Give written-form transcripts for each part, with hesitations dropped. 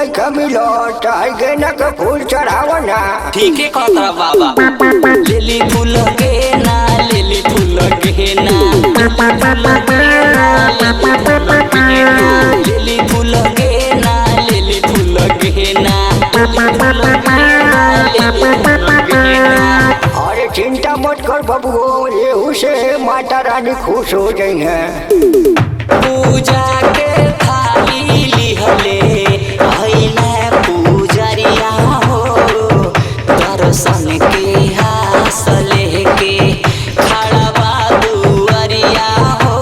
नहीं कमिलो टाई गेना के फूल चढ़ावना। ठीक है कहता बाबा। लिली फूल गेना लिली फूल गेना लिली फूल गेना लिली फूल गेना। अरे चिंता मत कर बाबू, ये से माता रानी खुश हो गई है। पूजा के थाली लिहले आइले पूजरिया हो, दर्शन के हास लेके खड़ा बा दुआरिया हो,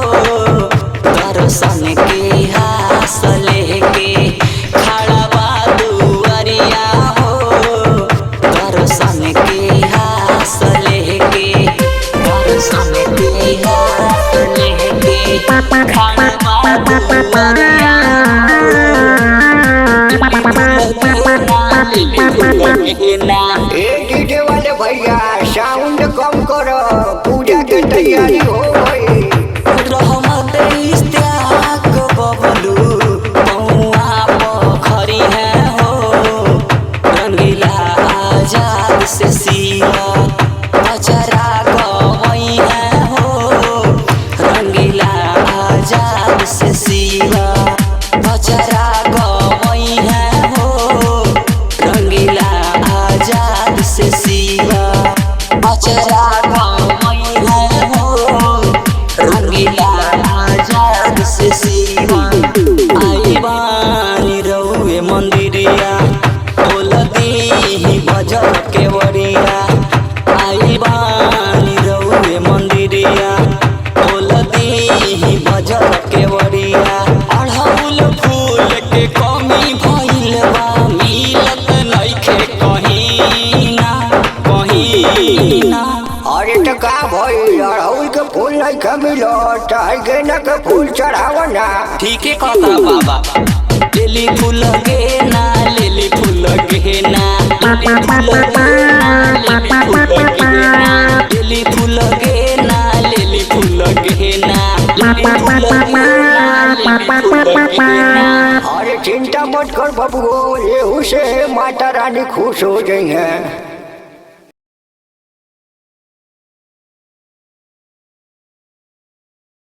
दर्शन के हास लेके खड़ा बा दुआरिया हो, दर्शन के हास लेके दर्शन के हास लेके खड़ा बा दुआरिया। डीजे वाले भैया साउंड कम करो, पूजा की तैयारी हो गई। रहमत इस्तियाक बबलू पौआ पोखरी है हो, रंगीला आजाद से सिया बजरा गवई है हो, रंगीला आजाद से सिया बजरा गवई है हो, रंगीला आजाद से सिया बजरा गवई है हो, रंगीला आजाद से सिया। आई बानी रउए मंदिरिया बोल दी बजर के वरिया, आई बानी रउए मंदिरिया बोल दी बजर के वरिया। अड़हुल फूल के कमी भइल बा, मिलत नइखे कहीं ना कहीं ना। अरे तो का भइल, अड़हुल के फूल नहीं कमिलो टाई गेना के फूल चढ़ावना। ठीक है कहता बाबा। लिली फूल गेना लिली फूल गेना लिली फूल गेना लिली फूल गेना अरे चिंता मत कर बाबू, ये से माता रानी खुश हो गई है।